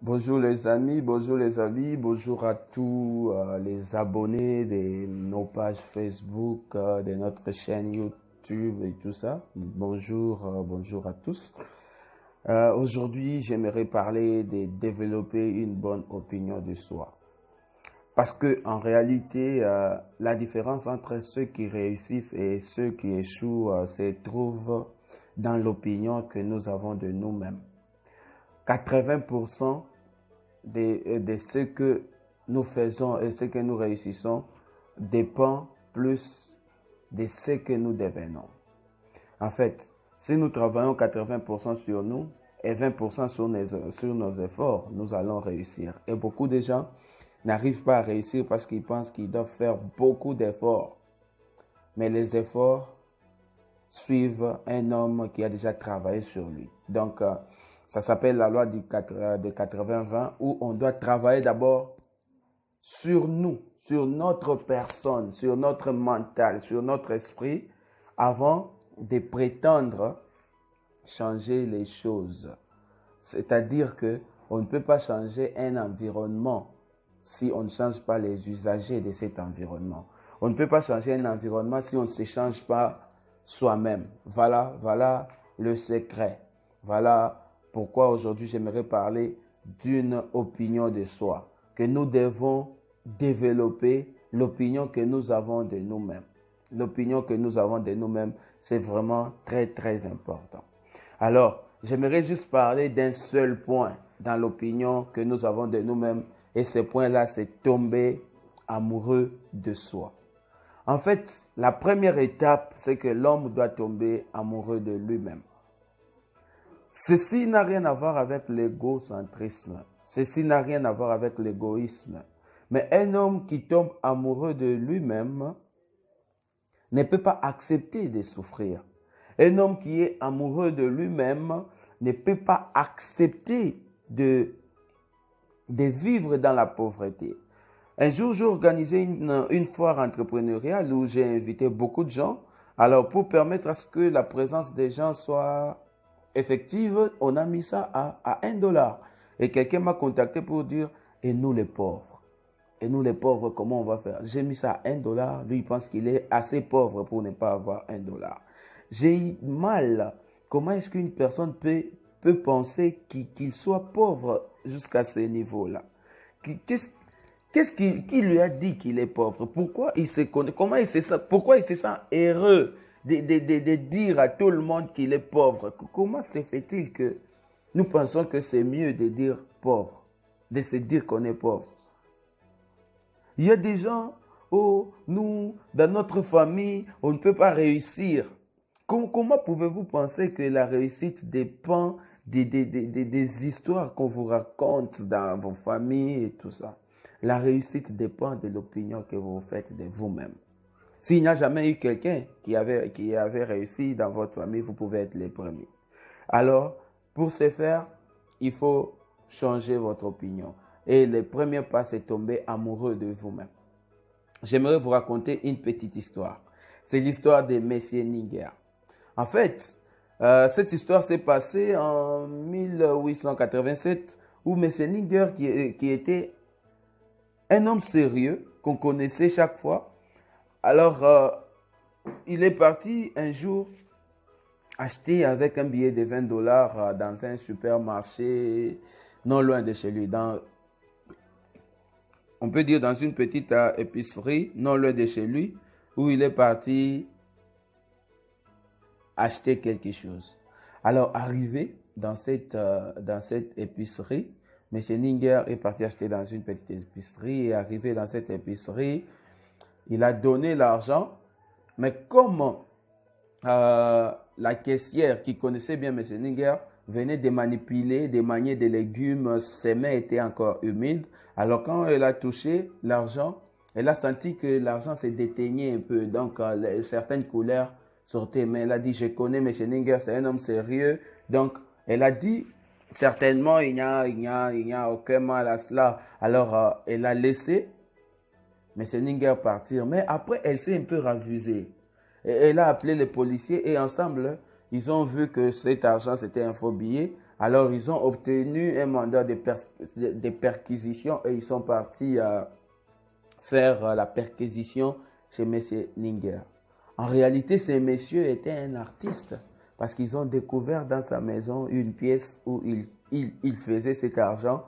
Bonjour les amis, bonjour à tous les abonnés de nos pages Facebook, de notre chaîne YouTube et tout ça. Bonjour, bonjour à tous. Aujourd'hui, j'aimerais parler de développer une bonne opinion de soi. Parce que en réalité, la différence entre ceux qui réussissent et ceux qui échouent se trouve dans l'opinion que nous avons de nous-mêmes. 80% de ce que nous faisons et ce que nous réussissons dépend plus de ce que nous devenons. En fait, si nous travaillons 80% sur nous et 20% sur nos efforts, nous allons réussir. Et beaucoup de gens n'arrivent pas à réussir parce qu'ils pensent qu'ils doivent faire beaucoup d'efforts. Mais les efforts suivent un homme qui a déjà travaillé sur lui. Donc, ça s'appelle la loi de 80-20 où on doit travailler d'abord sur nous, sur notre personne, sur notre mental, sur notre esprit avant de prétendre changer les choses. C'est-à-dire que on ne peut pas changer un environnement si on ne change pas les usagers de cet environnement. On ne peut pas changer un environnement si on ne se change pas soi-même. Voilà le secret. Voilà pourquoi aujourd'hui j'aimerais parler d'une opinion de soi, que nous devons développer l'opinion que nous avons de nous-mêmes. L'opinion que nous avons de nous-mêmes, c'est vraiment très important. Alors, j'aimerais juste parler d'un seul point dans l'opinion que nous avons de nous-mêmes, et ce point-là, c'est tomber amoureux de soi. En fait, la première étape, c'est que l'homme doit tomber amoureux de lui-même. Ceci n'a rien à voir avec l'égocentrisme. Ceci n'a rien à voir avec l'égoïsme. Mais un homme qui tombe amoureux de lui-même ne peut pas accepter de souffrir. Un homme qui est amoureux de lui-même ne peut pas accepter de vivre dans la pauvreté. Un jour, j'ai organisé une foire entrepreneuriale où j'ai invité beaucoup de gens. Alors, pour permettre à ce que la présence des gens soit effective, on a mis ça à $1. Et quelqu'un m'a contacté pour dire, et nous les pauvres? Et nous les pauvres, comment on va faire? J'ai mis ça à $1. Lui, il pense qu'il est assez pauvre pour ne pas avoir $1. J'ai eu mal. Comment est-ce qu'une personne peut penser qu'il soit pauvre jusqu'à ce niveau-là? Qui lui a dit qu'il est pauvre? Pourquoi il se connaît? Pourquoi il se sent heureux de dire à tout le monde qu'il est pauvre? Comment se fait-il que nous pensons que c'est mieux de dire pauvre, de se dire qu'on est pauvre? Il y a des gens, oh, nous, dans notre famille, on ne peut pas réussir. Comment pouvez-vous penser que la réussite dépend des histoires qu'on vous raconte dans vos familles et tout ça? La réussite dépend de l'opinion que vous faites de vous-même. S'il n'y a jamais eu quelqu'un qui avait réussi dans votre famille, vous pouvez être les premiers. Alors, pour ce faire, il faut changer votre opinion. Et le premier pas, c'est tomber amoureux de vous-même. J'aimerais vous raconter une petite histoire. C'est l'histoire de Messier Ninger. En fait, cette histoire s'est passée en 1887 où Messier Ninger, qui était un homme sérieux qu'on connaissait chaque fois, alors il est parti un jour acheter avec un billet de $20 dans un supermarché non loin de chez lui, on peut dire dans une petite épicerie non loin de chez lui, où il est parti acheter quelque chose. Alors, arrivé dans cette épicerie, M. Ninger est parti acheter dans une petite épicerie et arrivé dans cette épicerie, il a donné l'argent, mais comme la caissière qui connaissait bien M. Ninger venait de manipuler, de manier des légumes, ses mains étaient encore humides. Alors quand elle a touché l'argent, elle a senti que l'argent s'est déteigné un peu. Donc certaines couleurs sortaient. Mais elle a dit, je connais M. Ninger, c'est un homme sérieux. Donc elle a dit, certainement il n'y a aucun mal à cela. Alors elle a laissé M. Ninger partir. Mais après elle s'est un peu ravisée. Elle a appelé les policiers et ensemble, ils ont vu que cet argent, c'était un faux billet. Alors, ils ont obtenu un mandat de perquisition et ils sont partis faire la perquisition chez M. Ninger. En réalité, ces messieurs étaient un artiste parce qu'ils ont découvert dans sa maison une pièce où il faisait cet argent,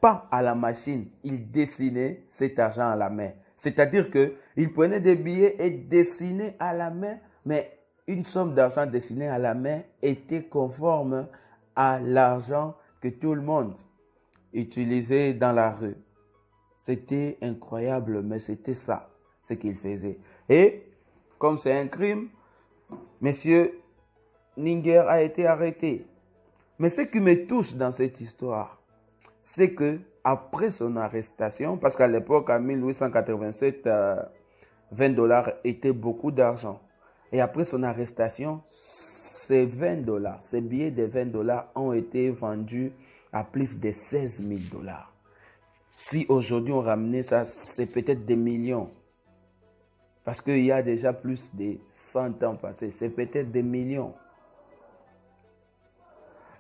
pas à la machine, il dessinait cet argent à la main. C'est-à-dire qu'il prenait des billets et dessinait à la main, mais une somme d'argent dessinée à la main était conforme à l'argent que tout le monde utilisait dans la rue. C'était incroyable, mais c'était ça, ce qu'il faisait. Et comme c'est un crime, Monsieur Ninger a été arrêté. Mais ce qui me touche dans cette histoire, c'est que après son arrestation, parce qu'à l'époque, en 1887, 20 dollars était beaucoup d'argent. Et après son arrestation, ces 20 dollars, ces billets de 20 dollars ont été vendus à plus de 16 000 dollars. Si aujourd'hui on ramenait ça, c'est peut-être des millions. Parce qu'il y a déjà plus de 100 ans passés, c'est peut-être des millions.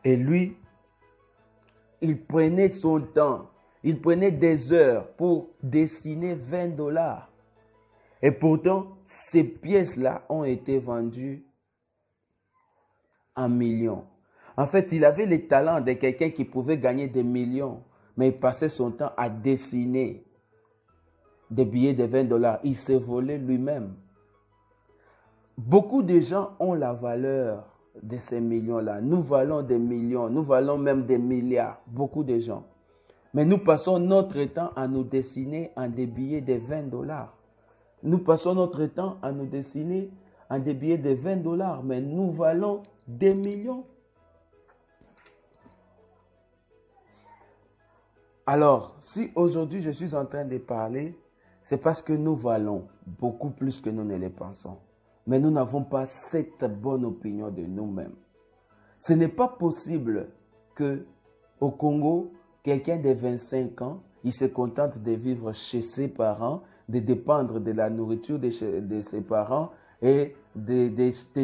Et lui, il prenait son temps, il prenait des heures pour dessiner 20 dollars. Et pourtant, ces pièces-là ont été vendues en millions. En fait, il avait les talents de quelqu'un qui pouvait gagner des millions, mais il passait son temps à dessiner des billets de 20 dollars. Il s'est volé lui-même. Beaucoup de gens ont la valeur de ces millions-là. Nous valons des millions, nous valons même des milliards, beaucoup de gens. Mais nous passons notre temps à nous dessiner en des billets de 20 dollars. Nous passons notre temps à nous dessiner en des billets de 20 dollars, mais nous valons des millions. Alors, si aujourd'hui je suis en train de parler, c'est parce que nous valons beaucoup plus que nous ne le pensons. Mais nous n'avons pas cette bonne opinion de nous-mêmes. Ce n'est pas possible que au Congo, quelqu'un de 25 ans, il se contente de vivre chez ses parents, de dépendre de la nourriture de ses parents et de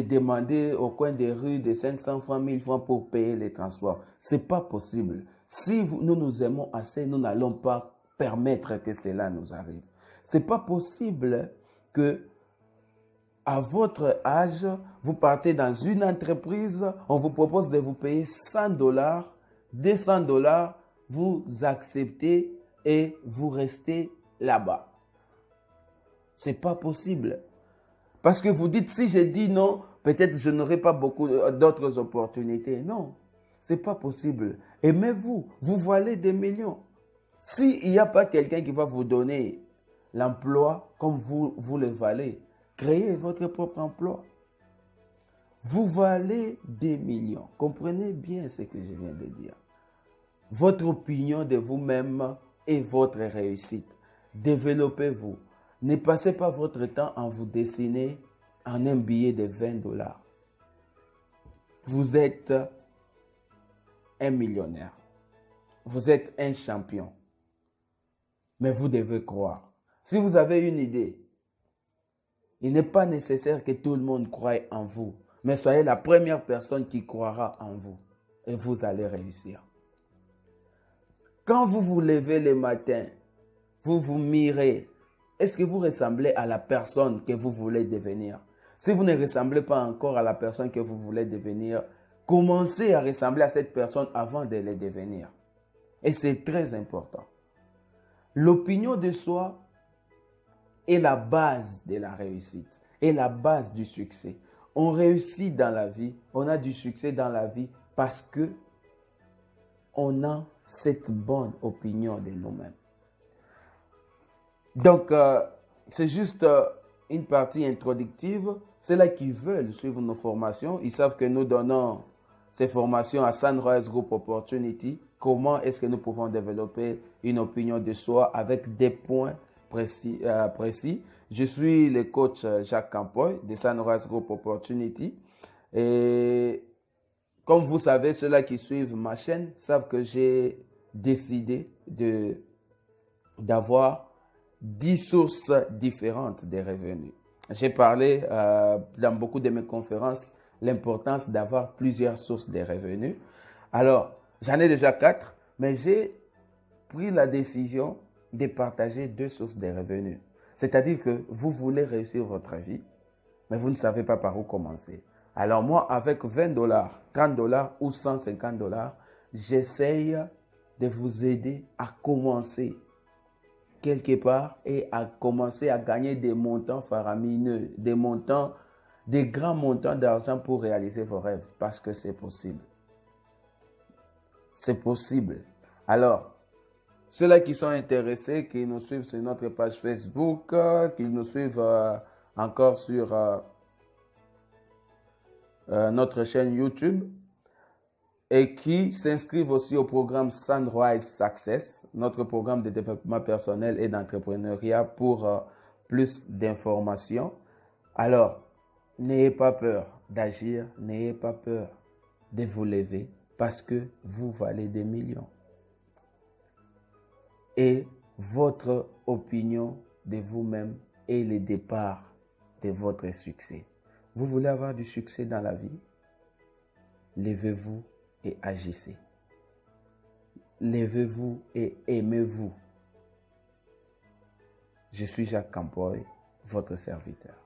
demander au coin des rues de 500 francs, 1000 francs pour payer les transports. Ce n'est pas possible. Si nous nous aimons assez, nous n'allons pas permettre que cela nous arrive. Ce n'est pas possible que à votre âge, vous partez dans une entreprise, on vous propose de vous payer 100 dollars, 200 dollars, vous acceptez et vous restez là-bas. Ce n'est pas possible. Parce que vous dites, si je dis non, peut-être je n'aurai pas beaucoup d'autres opportunités. Non, ce n'est pas possible. Aimez-vous, vous valez des millions. S'il n'y a pas quelqu'un qui va vous donner l'emploi comme vous le valez, créez votre propre emploi. Vous valez des millions. Comprenez bien ce que je viens de dire. Votre opinion de vous-même est votre réussite. Développez-vous. Ne passez pas votre temps à vous dessiner en un billet de 20 dollars. Vous êtes un millionnaire. Vous êtes un champion. Mais vous devez croire. Si vous avez une idée, il n'est pas nécessaire que tout le monde croie en vous. Mais soyez la première personne qui croira en vous. Et vous allez réussir. Quand vous vous levez le matin, vous vous mirez. Est-ce que vous ressemblez à la personne que vous voulez devenir? Si vous ne ressemblez pas encore à la personne que vous voulez devenir, commencez à ressembler à cette personne avant de le devenir. Et c'est très important. L'opinion de soi est la base de la réussite, est la base du succès. On réussit dans la vie, on a du succès dans la vie parce que on a cette bonne opinion de nous-mêmes. Donc, c'est juste une partie introductive. Ceux-là qui veulent suivre nos formations, ils savent que nous donnons ces formations à Sunrise Group Opportunity. Comment est-ce que nous pouvons développer une opinion de soi avec des points précis. Je suis le coach Jacques Campoy de Sunrise Group Opportunity. Et comme vous savez, ceux-là qui suivent ma chaîne savent que j'ai décidé d'avoir 10 sources différentes de revenus. J'ai parlé dans beaucoup de mes conférences l'importance d'avoir plusieurs sources de revenus. Alors, j'en ai déjà 4, mais j'ai pris la décision de partager 2 sources de revenus. C'est-à-dire que vous voulez réussir votre vie, mais vous ne savez pas par où commencer. Alors moi, avec 20 dollars, 30 dollars ou 150 dollars, j'essaye de vous aider à commencer quelque part et à commencer à gagner des montants faramineux, des grands montants d'argent pour réaliser vos rêves, parce que c'est possible. C'est possible. Alors, ceux-là qui sont intéressés, qui nous suivent sur notre page Facebook, qui nous suivent encore sur notre chaîne YouTube et qui s'inscrivent aussi au programme Sunrise Success, notre programme de développement personnel et d'entrepreneuriat pour plus d'informations. Alors, n'ayez pas peur d'agir, n'ayez pas peur de vous lever parce que vous valez des millions. Et votre opinion de vous-même est le départ de votre succès. Vous voulez avoir du succès dans la vie? Levez-vous et agissez. Levez-vous et aimez-vous. Je suis Jacques Campoy, votre serviteur.